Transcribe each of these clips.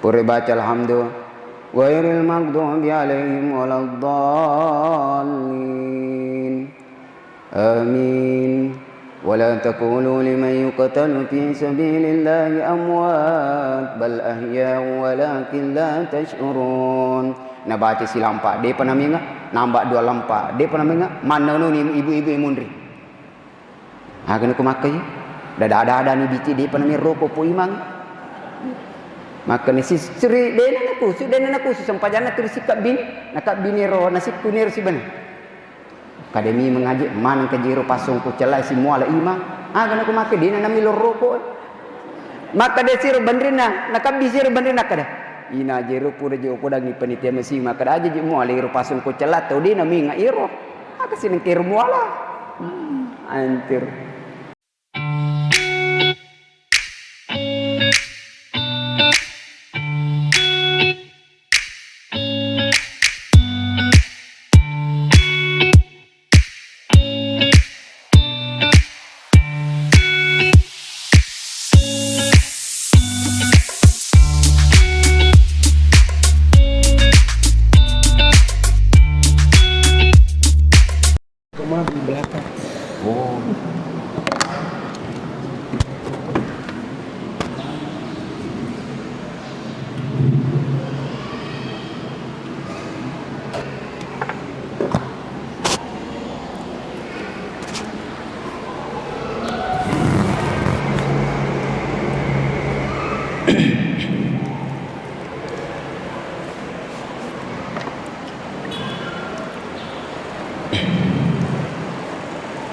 Boleh baca alhamdu. Ghairil maghdubi alaihim waladdallin. Amin. ولا تقولوا لمن يقتل في سبيل الله أموات بل أحياء ولكن لا تشعرون. Nak baca si lampak dia pernah mengingat nampak dua lampak dia pernah mengingat mana ni ibu-ibu yang mundri kena ku makan je ada ni bici dia pernah merokok pu imang maka ni si seri dia nak aku sampai jangan tu sikap bini nak bini ro nasib kunir si benar akademi mengaji man ke jiro pasung ku celai si muala imam kena ku make dina nami rokok maka de siro bandrina nak bisir bandrina kada ina jiro pura jo poda ni panitia mesi maka aja je muala iro pasung ku celat tau dina mi ngairo aka sineng kir muala antir. Di belakang.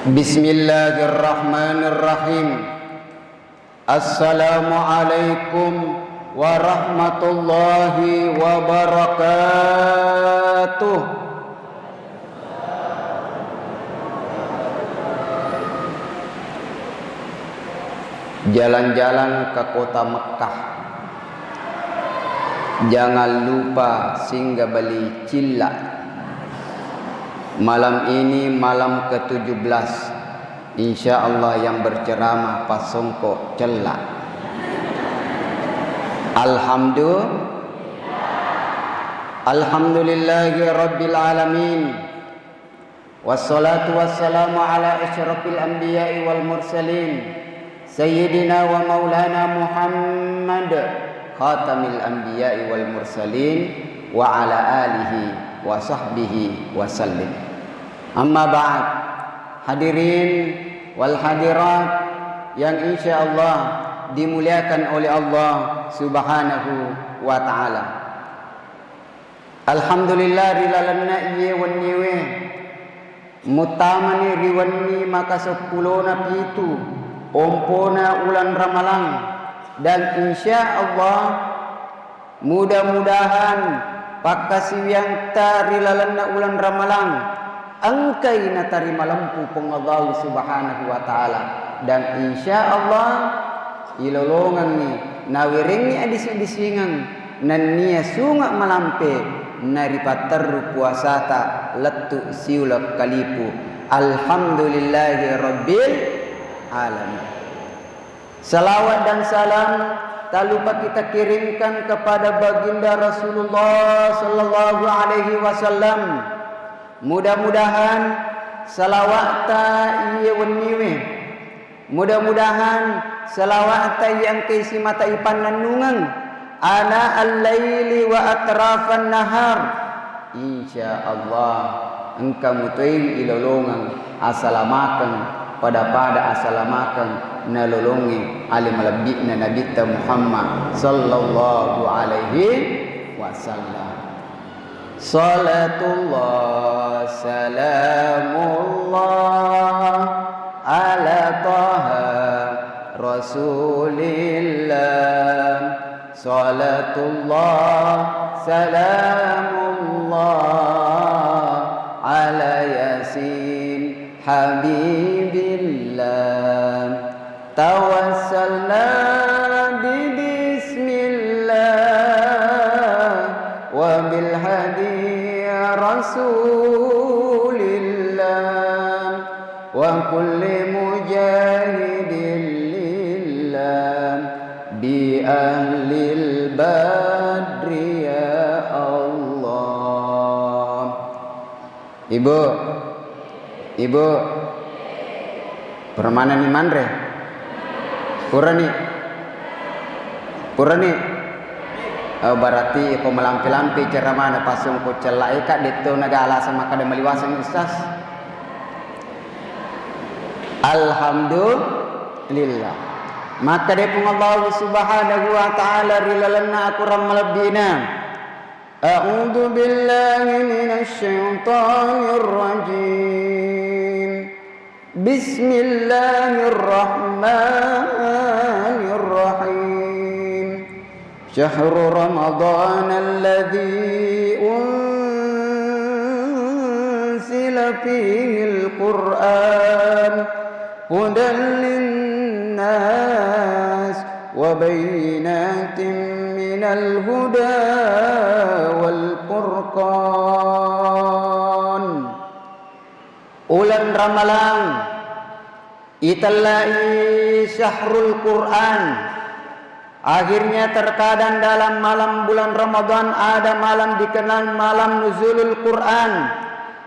Bismillahirrahmanirrahim. Assalamualaikum warahmatullahi wabarakatuh. Jalan-jalan ke kota Mekah. Jangan lupa singgah beli cilak. Malam ini malam ke-17 InsyaAllah yang berceramah Pasongko celak. Alhamdulillahi Rabbil Alamin. Wassalatu wassalamu ala asyrafil anbiya'i wal mursalin Sayyidina wa maulana Muhammad Khatamil anbiya'i wal mursalin Wa ala alihi wa sahbihi wa sallim. Amma ba'd, hadirin wal hadirat yang insyaallah dimuliakan oleh Allah Subhanahu wa taala. Alhamdulillah rilalana iye waniwe mutamani riwani maka 10 pitu ompona ulan ramalang dan insyaallah mudah-mudahan pakasiwiang ta rilalana ulan ramalang angkai na tarima lampu pengallahu Subhanahu wa taala dan insyaallah ilolongan ni nawiring ni adis-adisingan nan nia sunga malampe naripatar puasa ta letu siulak kalipu. Alhamdulillahi Rabbil Alamin. Salawat dan salam tak lupa kita kirimkan kepada baginda Rasulullah sallallahu alaihi wasallam. Mudah-mudahan salawat ta iya weniwe. Mudah-mudahan salawat ta yang keisi mata ipan nanungan ana al-laili wa atrafan nahar. Insyaallah engkau mutuin ilolongan asalamakan pada asalamakan nalolongi alim labikna nabita Muhammad sallallahu alaihi wasallam. Salatullah salamullah ala taha rasulillah. Salatullah salamullah ala yasin habibillah. Tawassalna Rasulillah wa kulli mujahidin. bi ahlil bait Ibu, ibu, permana ni mandre, purani, berarti ko melampi-lampi cara mana pasung ko celai kak dito nagala sama kada maliwasan ustaz. Alhamdulillah. Maka dia Allah Subhanahu wa taala rilalana aku ramalbina. A'udzu billahi minasy syaithanir rajim. Bismillahirrahmanirrahim. Syahrul Ramadan alladzi unzila fihil Qur'an hudan linnas wa bayyinatin minal huda wal furqan. Ulan Ramalan itallai syahrul Quran. Akhirnya terkadang dalam malam bulan Ramadan ada malam dikenal malam nuzulul Quran.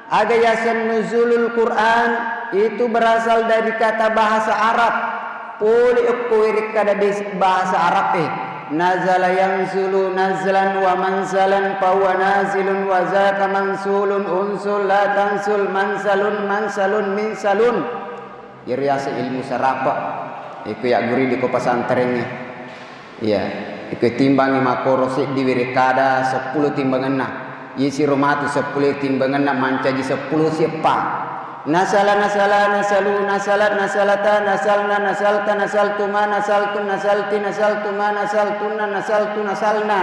Ada yasan nuzulul Quran itu berasal dari kata bahasa Arab. Poli ukuirik kada bahasa Arab nazala yanzulu nazlan wa manzalan fa huwa nazilun wa zaka mansulun unsul la tansul mansalun mansalun minsalun. Iriasa ilmu sarapa iku ya guri di ko pesantren. Iya, iku timbangi makoro sik diwirikada 10 timbanganna. Isi romatu 10 timbanganna mancaji 10 siapa. Nasala nasala nasalu nasalat nasalata nasalna nasalta nasaltuma nasaltun nasalti nasaltuma nasaltuna nasaltu nasalna.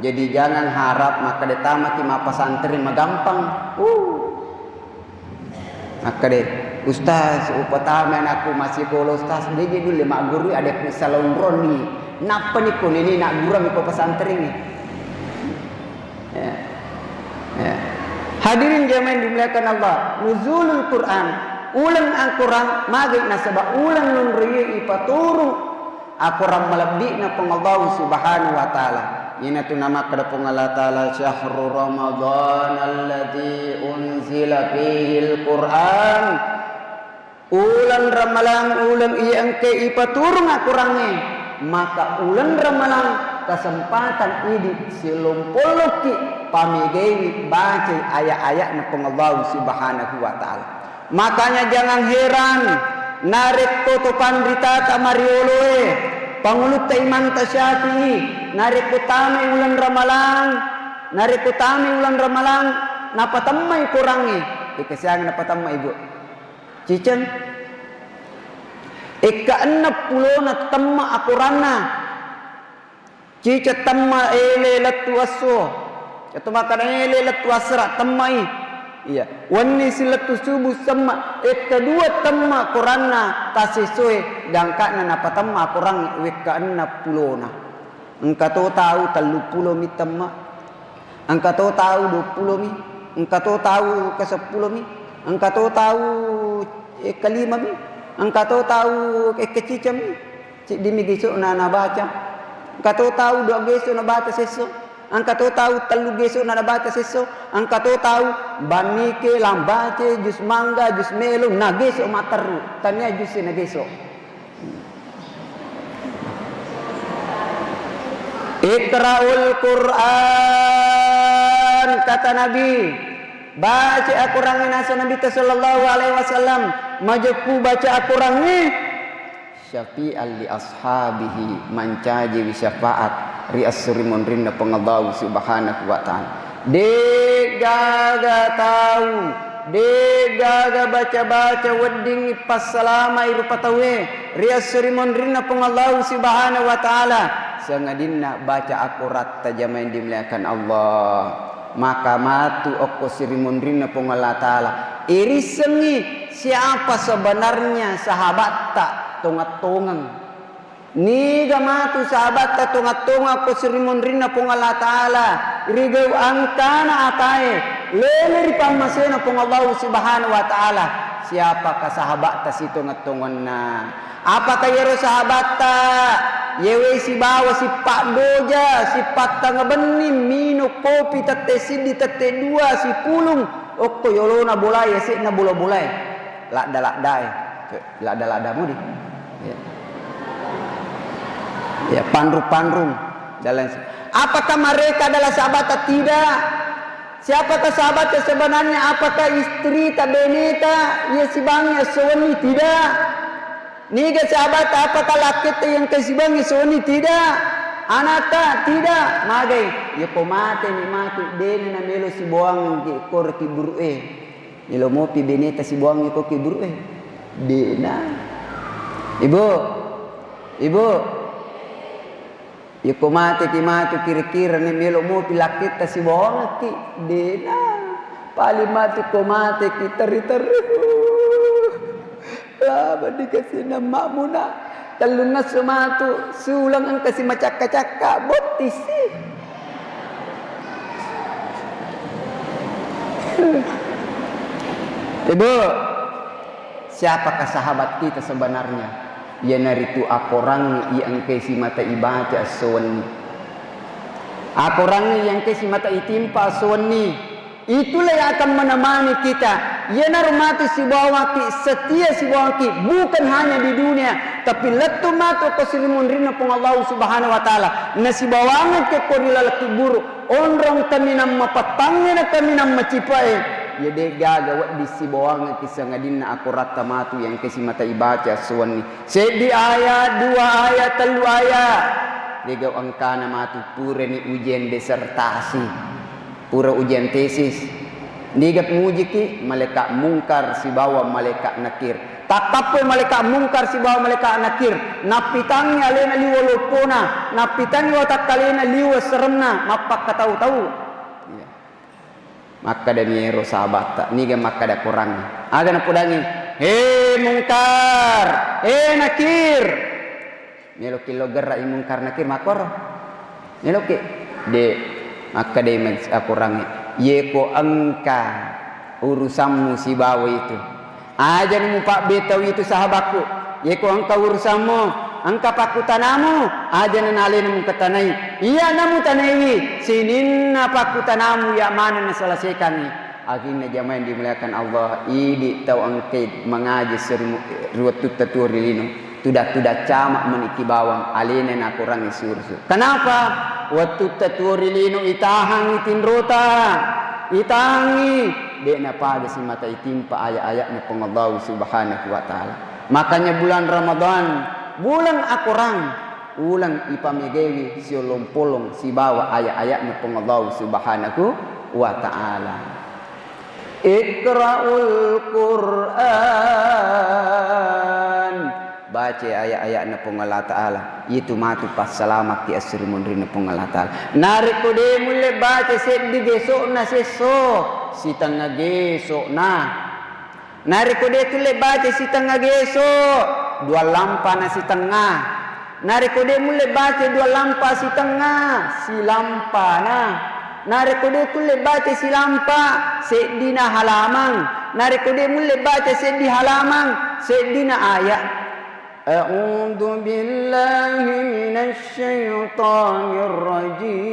Jadi jangan harap maka detamat di pesantren magampang. Maka deh ustaz upatamen aku masih kalau ustaz dia dulu mak guru ada salon roni. Napa ni kun ini nak guru ko pesantren ni. Ya. Ya. Hadirin jamaah dimuliakan Allah, nuzulul Quran, ulang Al-Quran, magik nasabah ulang nun riyi ipaturung Al-Quran malabdi na pong Allah subhanahu wa ta'ala. Ina tu nama kada pong Allah ta'ala syahrul Ramadan alladzi unzila fihil Quran. Ulang Ramalan ulang iya engke ipaturung Al-Quran ni. Maka ulang Ramalan kesempatan ini silumpoloki pamigewi baca ayat-ayat na pong Allah subhanahu wa ta'ala. Makanya jangan heran narik tutupan rita ta marioloe pangulut ta iman ta Syafi'i narik utami ulan ramalan napatamay kurangi ikasang napatamay ibu cicen ika-60 na tamma akurana cica tamma elelat waso ito makana elelat wasra tammai iya wanni silatu subuh sama kedua tamma Qur'anna tasisue dangkana napatamma kurang wika-60 na engkau tahu 30 mi tamma engkau tahu 20 mi engkau tahu ke 10 mi engkau tahu ke 5 mi engkau tahu ke cicam mi di migiso na nabaca engkau tahu 2 geso na baca seso angka tahu telu geso na nabata seso angka tahu banike lambace jus mangga jus melon na geso mataru tanya jus na geso Iqra'ul Qur'an kata Nabi baca Al-Qur'an nasa Nabi sallallahu alaihi wasallam majepu baca Al-Qur'an ni syafi'al li ashabihi mancaji wi syafaat ri'as-suri monrinna pengallahu subhanahu wa ta'ala. De gaga tahu, de gaga baca-baca wedding pas salama iru patawe ri'as-suri monrinna pengallahu subhanahu wa ta'ala. Sangadinna baca akurat tajamain dimuliakan Allah. Maka matu okko siri monrinna pengallahu ta'ala. Irisengi siapa sebenarnya sahabat tak tungat-tungang. Ni gamatu sahabat ta tunga-tunga ko sirimun rinna pong Allah Ta'ala rigau angkana atae leleri pamasena pong Allah subhanahu wa ta'ala siapa ka sahabat ta si tungat-tungan na apa kayero sahabat ta yewe si bawa si pak doja si pak tanga benim minu kopi tate sidi tate dua si pulung okko yolo na bolai sik na bola bolai lada mu di ya pandrum dalam. Apakah mereka adalah sahabat atau tidak? Siapakah sahabat yang sebenarnya? Apakah istri tabeneta ya sibangi suami tidak? Niga sahabat apakah laki yang kesibangi suami tidak? Anaka tidak? Magai ya komate ni mati dene na melo si boang ki kor ki burue. Ilo mo pi beneta si boang ko ki burue. Dena. Ibu. Ya komate ki matu kira-kira ni melo mo pi lakita si boang ki dena. Pali matu komate ki teri-teri. Laba dikasih nama muna. Talungas sumatu sulang ang kasi macaka-caka botisi. Ibu, siapakah sahabat kita sebenarnya? Ya naritu akorang yang kasi mata ibaca aswani. Akorang yang kasi mata itimpa aswani. Itulah yang akan menemani kita. Ya narmati si bawaki, setia si bawaki, bukan hanya di dunia, tapi letu matu kesilimun rina pung Allah Subhanahu wa taala. Na si bawangan ke korila laki buru, onrong taminam mapatangnya na taminam macipai. Ya de gaga wa di si bawangan kisangadina akurat tamatu yang kesi mata ibaca suwani. Sedi ayat, 2 ayat, 3 ayat. Dega angkana matu pura ni ujian disertasi. Pura ujian tesis. Nigat mujiki malaikat mungkar si bawa malaikat nakir. Takapoy malaikat mungkar si bawa malaikat nakir. Napitangnya alena liwa lopona. Napitangnya watak kalena liwa seremna. Mapak katahu-tahu. Ya. Maka da niero sahabat tak. Niga maka da kurangnya. Ada na pudangi. Hei mungkar. Hei nakir. Meloki lo gerak mungkar nakir makor. Meloki. De. Maka dia akurangi yeko engka urusanmu si bawa itu ajan mu pak betawi itu sahabatku yeko engka urusanmu engka pakutanamu ajan nalena mu ketanai iya namu tanai sininna pakutanamu ya mana na selesaikan ni akhirnya jamaah dimuliakan Allah idi tau engke mengaji ruwet tuturi lino tudak camak meniki bawang alena na kurangi sursu kenapa waktu taturi lino itahang itinrota itangi dek na pada si mata itimpa ayat-ayatnya pengallahu subhanahu wa ta'ala. Makanya bulan Ramadan bulan akurang ulang ipamegewi si lompolong si bawa ayat-ayatnya pengallahu subhanahu wa ta'ala. Iqra'ul Qur'an baca ayat-ayatnya pengalah ta'ala itu matu pas selamat di asri munrina pengalah ta'ala narik kode mulai baca set di gesok na seso si tengah gesok na narik kode tu le baca si tengah gesok 2 lampa na si tengah narik kode mulai baca 2 lampa si tengah si lampa na narik kode tu le baca si lampa set di na halaman narik kode mulai baca set di halaman set di na ayat. A'udzu billahi minasy syaithanir rajim.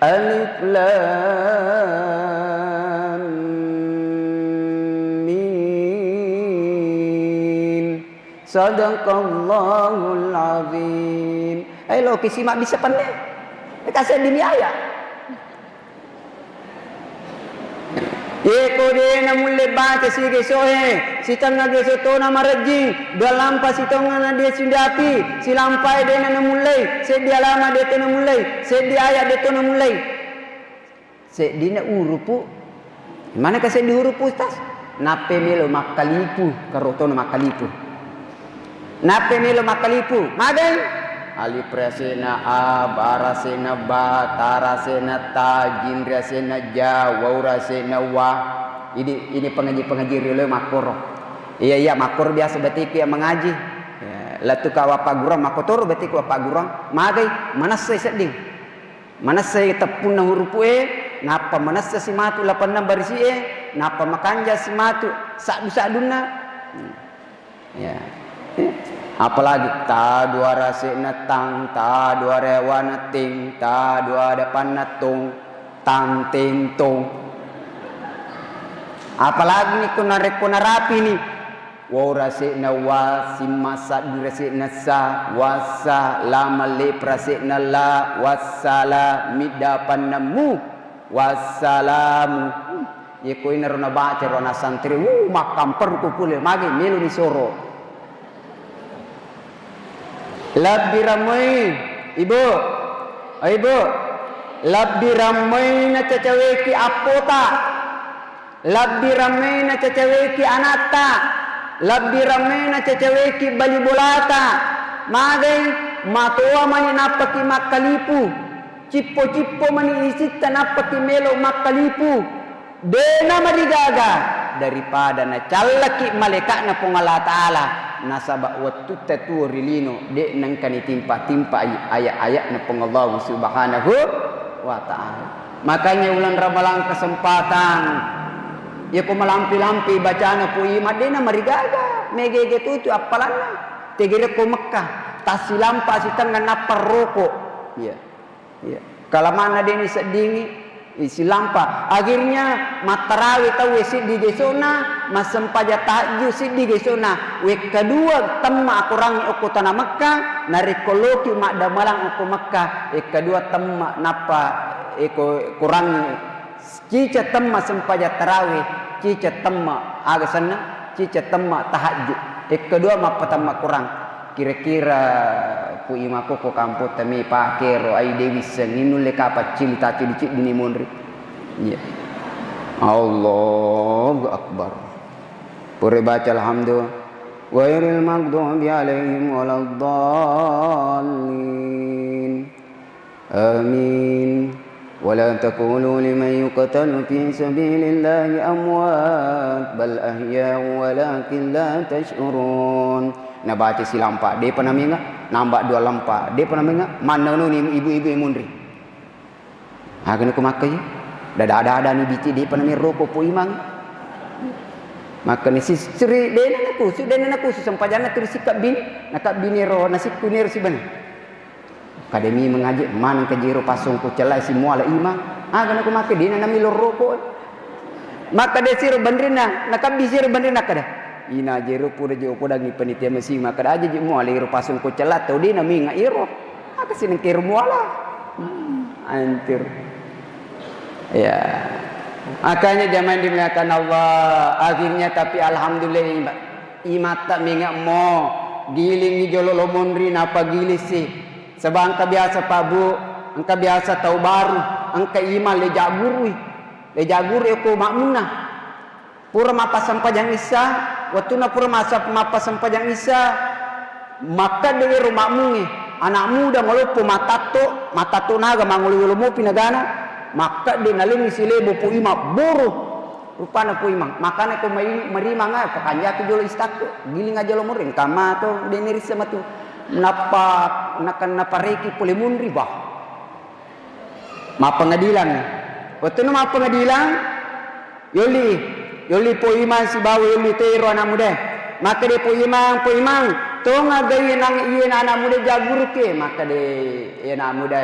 Alif lam mim. Sadaqallahul azim. Ayo kisimak bisa pandai. Kasih dini ayat. Eko de na mulle baca si gesohe si tengah geso to na marajing 2 lampa si tengah na dia sindapi si lampai de na mulai se dia lama de to na mulai se dia ayat de to na mulai se dina urupu mana ka se di urupu tas nape melo makalipu karoto na makalipu nape melo makalipu magan alif rasena a barasena ba tarasena ta jin rasena ja wa rasena wa ini pengaji rele makor iya makor biasa batik ya mengaji ya, latu ka wapa gurang makotor batik wapa gurang magai manasai seding manasai tepun na huruf napa manasai si matu 8 barisi napa makanja si matu sadu-saduna ya apalagi ta 2 rasena tang ta 2 rewana ting ta 2 depan tung tantentong. Apalagi nih kuna rapi nih. Warasina wasimasa dirasina sa wasa lama le prasina la wasala midapannamu wasalamu. Ye ko ina rona baca rona santri makam perku pule magi melu ni soro. Labbi ramai ibu, ibu labbi ramai na cacaweki apota, labbi ramai na cacaweki anata. Labbi ramena ceceweki bali bolata magai matoa mani napaki makalipu cippo mani isitta napaki melo makalipu dena madigaga daripada na callaki malaikat na pungala taala nasaba wattu tatu rilino de nang kani timpa ayat-ayat na pengallahu subhanahu wa ta'ala. Makanya ulan ramalan kesempatan ya ko malampi-lampi bacaan po imadena marigaga megege tutu apalana tegere ko Mekah tasilampa sitangan naparroko ya ya kalamana deni sedingi isilampa akhirnya matarawi tahu di gesona masempaja tahajud di gesona we kedua temma akurangi aku tanah Mekah narikoloki makda malang aku Mekah kedua temma napa eko kurangi cica temma sempaja tarawih cica temma aga sana cica temma tahajud kedua mapa temma kurang kira-kira ku imako ko kampo tami pakero ai dewi seninu le kapa cilita cilicik dini monri ya Allahu akbar pure baca alhamdulillah ghairil maghdubi alaihim waladdallin amin. ولا تقولوا لمن يقتل في سبيل الله أموات بل أحياء ولكن لا تشعرون. Nah baca si lampa dia pernah menga nambah dua lampa dia pernah menga mana ni ibu-ibu mundri akan aku makai ada ni biti dia pernah ni rokok pu imang maka ni si seri dia nak aku sampajana tu sikap bin nak bini ro nasib kunir si benar akademi mengajak mana ke jero pasung ku celai semua la imam kan aku make dina nami loroko maka de sir bandrina nakabi sir bandrina kada ina jero pura jo ko dangi panitia mesi maka aja je mo ali pasung ku celat tau dina mi ngairo aka sinen kir muala antir ya makanya zaman dimuliakan Allah akhirnya tapi alhamdulillah imata minga mo giling jolo lomonri napa gilis sih sebab engkau biasa pabu, engkau biasa tahu baru, engkau iman lejaguri aku makmunah. Pura mapa sampajang isa, waktu na pura mapa sampajang isa, maka dewe rumah mungi, anak muda malupu matato naga mangulu mo pinagana, maka de nalini sile bopu ima buru, rupana pu imang, makanya ko merima nga, pakanya ko jolo istakko, giling aja lo muring, kama to deniris sama tu. Napareki pole munri bah ma pengadilan waktu ma pengadilan yoli po iman si bawa yoli tero anak muda maka de po imang tonga gaya nang iye anak muda jagur ke maka de anak muda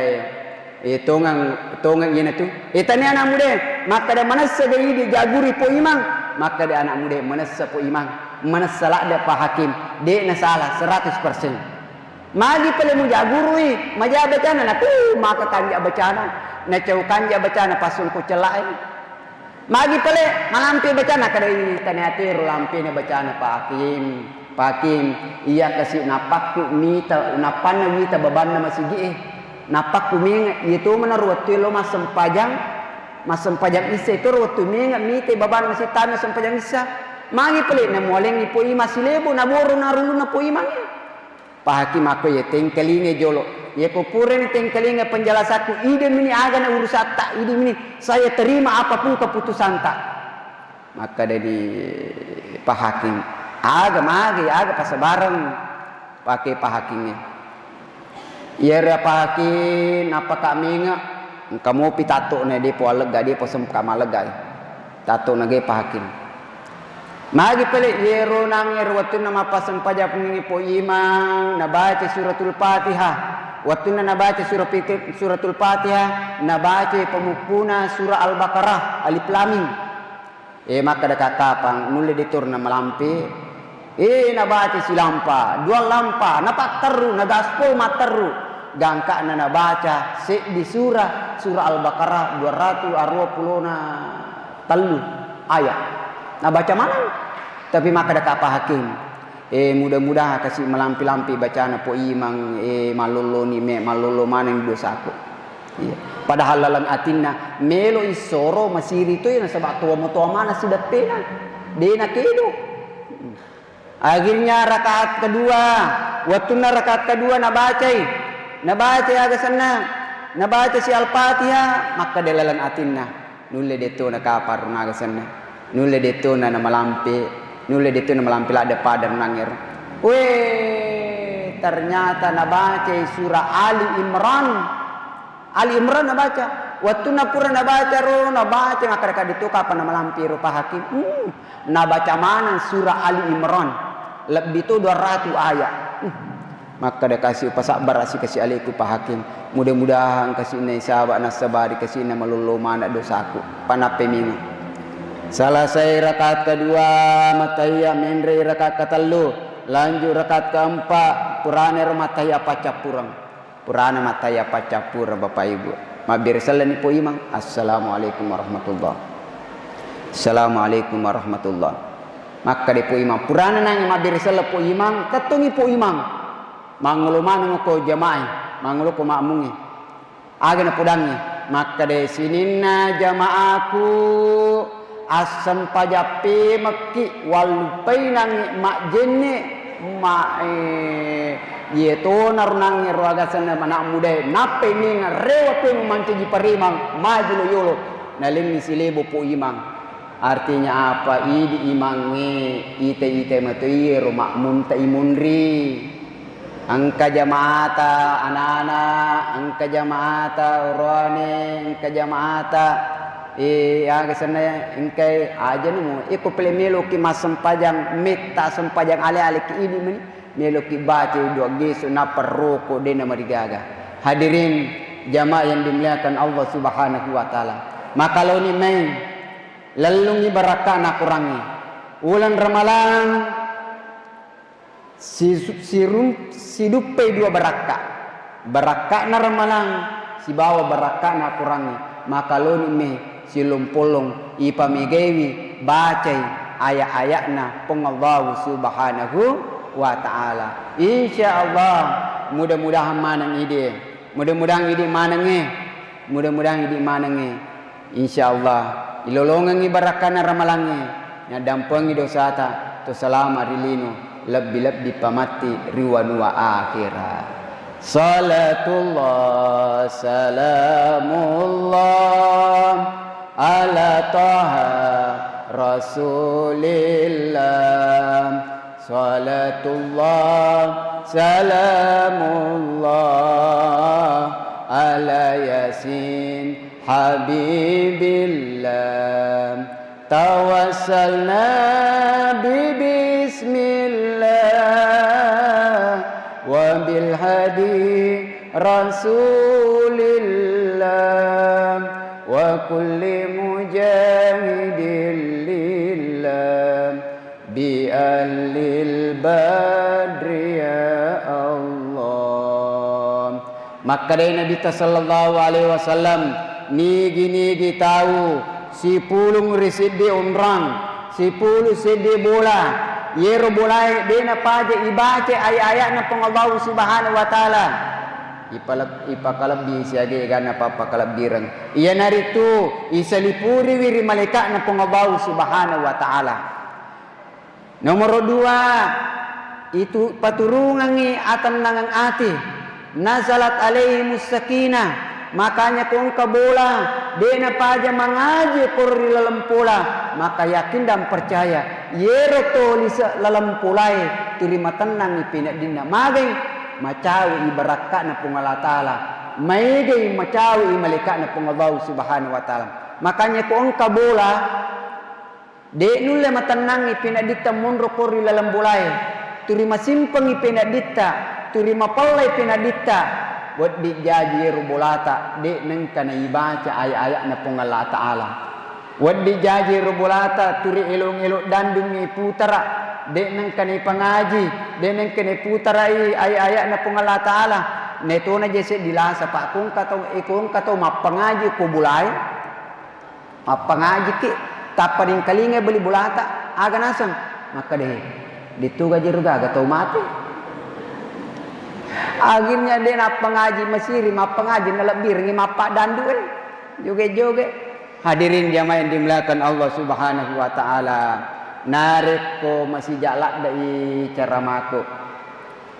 tonga iye tu tani anak muda maka de manasa gaya di jaguri po imang maka de anak muda manasa po imang manasa la de pa hakim de na salah 100%. Magi pala mo jagurui, maja bacana na maka kanja bacana, na caw kanja bacana pasun ko celain. Magi pala malampi bacana kadai taniatir lampi na bacana pakim, iya kasi napakku mita napana mita babanna masigi napakku minga itu menaruat lo masempajang isa itu ruwatu minga mita babanna masih tanah sempajang isa. Magi pala na moleng ipo ima silebo na boro narulu na po imang. Pak Hakim aku ya tengkelinge jolo ya kupuren tengkelinge penjelasanku ide mini aga na urusan tak ide mini saya terima apapun keputusan tak maka dari Pak Hakim aga pas bareng pakai Pak Hakimnya ya Pak Hakim apa kami ingat kamu pitato na dia po alega dia po semkama lega tato nage Pak Hakim magi pele yero nang waktu nama pasan pajak pengingi po imang nabaca suratul Fatihah Waktu na baca suratul Fatihah, na baca pemukuna surah Al-Baqarah, Alif Lam Mim. Maka dekat kapang nulle ditur na malampi. Na baca silampa, dua lampa, na patteru, na gaspol matteru. Gangka na baca di surah Al-Baqarah 220 na telu ayat. Na baca mana? Tapi maka dekat apa hakim. Mudah-mudahan kasih melampi-lampi bacaan po imang malolo ni malolo maneng dosaku. Iya. Padahal dalam atinna melo isoro masiri itu yang sebab tua mana sudah pena. Dena kedo. Akhirnya rakaat kedua, waktu rakaat kedua na baca agak senang. Na baca si Al-Fatihah maka dalalan atinna nulle deto na kapar na agak senang. Nulle deto na malampi. Nulis itu melampi ada padam nangir. Ternyata nabaca surah Ali Imran. Ali Imran nabaca. Waktu napura nabaca maka dekat itu kapan melampi rupa hakim. Nabaca mana surah Ali Imran. Lebih itu 200 ayat. Maka dia kasih pasabar asih kasih aliku pak hakim. Mudah-mudahan kasih ini sahabat nasabari kasih ini melulu mana dosaku. Panape minggu. Selesai rakaat kedua matahiyah mendri rakaat ketelu lanjut rakaat keempat purane matahiyah pacapurang purane matahiyah pacapurang Bapak Ibu mabir salani po imang assalamualaikum warahmatullah assalamualaikum warahmatullah maka di po imang purane nang mabir sala po imang tetungi po imang mangulu manung ko jamaah mangulu ko makmungi agena pudangi maka de sininna jamaahku asam pajape maki walupai nangi mak jenne mak yeto narunangi ruagasan anak muda nape ni rewa pe manci di parimang maju yolo naling silebo po imang artinya apa idi imangi ite matui rumah munta imunri angka jamaata anak-anak angka jamaata urane angka jamaata yang kesana ingkai aja nemu ikut pele meloki mas sempajang meta sempajang ale-ale ki ini meni meloki baca dua gesu na perroko dena marigaga hadirin jamaah yang dimuliakan Allah Subhanahu wa taala maka lo ni main lalungi barakah na kurangi ulan ramalan si dupe dua barakah na ramalan si bawa barakah na kurangi maka lo ni me silum polong ipamigewi bacai ayat-ayatna pengallahu subhanahu wa ta'ala insyaallah mudah-mudahan manang ide mudah-mudahan ide manange insyaallah ilolongangi barakana ramalange nyadampengi dosata to salama rilino lebih pamati riwanua akhirat salatullah salamullah ala taha rasulillah salatullah salamullah ala yasin habibillah tawassalna bismillah wa bil hadi rasulillah wa kulli mujahidin lillah bi alil badri ya Allah maka dari Nabi sallallahu alaihi wasallam nigi tahu si pulung risidi umrang si pulu sidi bola yero bolai dena paje ibace ayat-ayat na pengallahu subhanahu wa ta'ala ipakalab di siage gana papakalab dirang iya naritu isalipuri wiri malaikat na pengallahu subhanahu wa ta'ala nomor 2 itu paturungangi atan nangang ati nazalat alaihimus sakinah makanya kung kabola dena paja mangaji kurri lalampula maka yakin dan percaya yero to lisa lalampulai turima tenang ipina dinna magay macawi ibarakka na pungala taala maigay macawi malika na pungabaw subhanahu wa taala makanya kung kabola de nulle matanang ipinadita munro kurri lalampulai turima simpang ipinadita turima pallay ipinadita waddi jajiru bulata de nang kana ibaca ayat-ayat na pong Allah Ta'ala. Waddi jajiru bulata turi ilong-ilong dandungi putara de nang kana pangaji de nang kana putara ayat-ayat na pong Allah Ta'ala. Neto na jese dilasa pa kung kato mapangaji ko bulay mapangaji ki taparing kalinga beli bulata aga nasam maka deh dituga jiruga aga tau mati akhirnya dia mapangaji masiri mapangaji na lebih ngi mapak dandu joge-joge. Hadirin jamaah yang dimuliakan Allah Subhanahu wa taala, narik ko masih jalak dari ceramahku,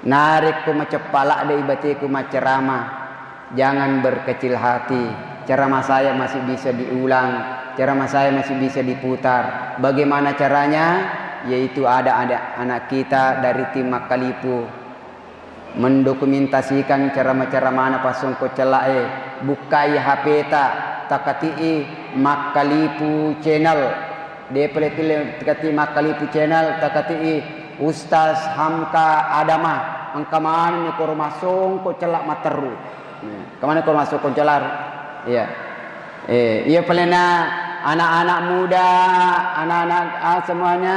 narik ko macepalak dari batiku maceramah. Jangan berkecil hati, ceramah saya masih bisa diulang, ceramah saya masih bisa diputar. Bagaimana caranya? Yaitu ada anak kita dari tim Makalipu mendokumentasikan ceramah-ceramah mana pasung ko celae, bukai HP takati Makalipu channel, takati Makalipu channel takati Ustaz Hamka Adama angkaman ni ko masung ko celak materu. Kemana ko masuk ko celar? Iya. Iya pelena anak-anak muda, anak-anak semuanya,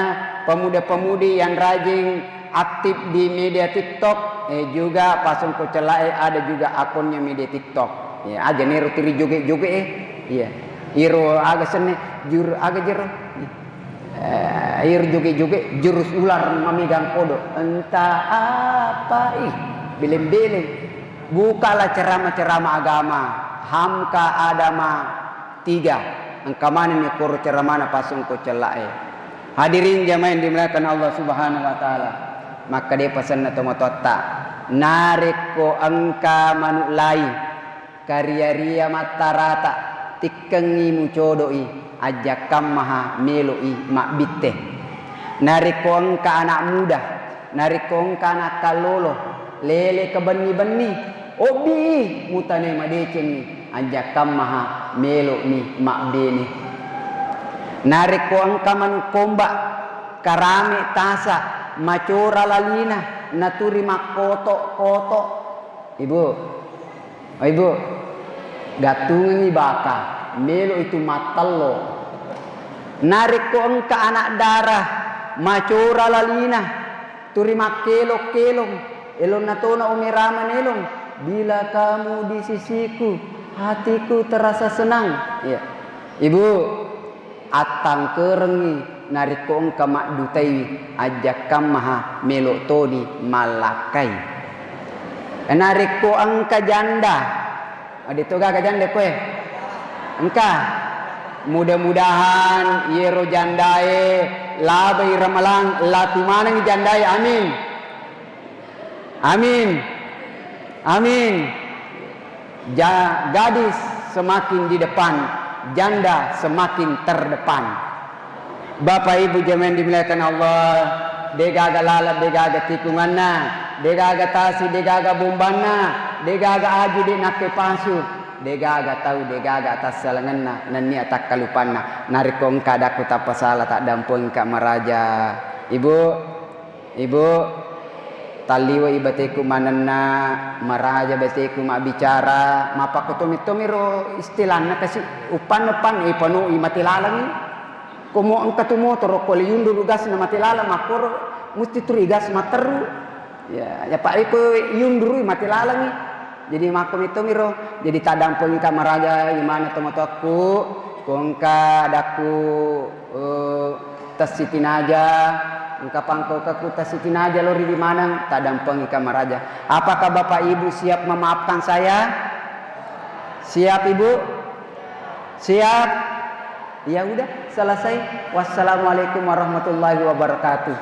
pemuda-pemudi yang rajin aktif di media TikTok, juga pasung ko celak ada juga akunnya media TikTok. Ya, aja nih rutiri joget-joget iya. Iro aga seni jur aga jero. Air joget-joget jurus ular memegang kodok. Entah apa bilin-bilin. Bukalah ceramah-ceramah agama. Hamka Adama 3. Angkamana ni kur ceramah pasung ko celak Hadirin jamaah yang dimuliakan Allah Subhanahu wa taala. Maka dia pesan atau motota narik ko angka manulai karya-ria matarata tikengi mucodoi ajakam maha meloi mak bitte. Narik ko angka anak muda, narik ko angka anak kalolo lele ke beni-beni obi mutane madeceng ni ajakam maha meloi mak beni. Narik ko angka man komba karame tasa macora lalina naturi makoto ibu gatungi baka melo itu matallo. Narik ko engka anak darah macora lalina turi makelok-kelong elon natona umiraman elong bila kamu di sisiku hatiku terasa senang. Ya ibu atang kerengi narik ko engka mak dutai ajakam maha melok todi malakai. Narik ko engka janda adito ga janda kowe engka mudah-mudahan yero jandae labai ramalang latumanang jandae amin amin amin. Gadis semakin di depan, janda semakin terdepan. Bapak Ibu jemaah dimuliakan Allah, degaga lalap degaga tikunganna, degaga tasi degaga bombanna, degaga aji di nakke pasu, degaga tahu degaga atas salanganna nanni atak kalupanna. Narik ko engka daku tak pasalah tak dampung ka maraja. Ibu taliwa ibateku mananna maraja bateku ma bicara mapa kotomiro istilahna kasih upan ipanu imati lalangi. Komo angka tu motor ko liundu gas na matilala makor musti turigas materu ya pak iko yunduru matilalangi jadi makom itu miro jadi tadang pun kamaraga imana tomotoku kongka daku tasitin aja engka pangko kaku tasitin aja lori di mana tadang pun kamaraja. Apakah Bapak Ibu siap memaafkan saya? Siap Ibu? Siap? Ya udah selesai. Wassalamualaikum warahmatullahi wabarakatuh.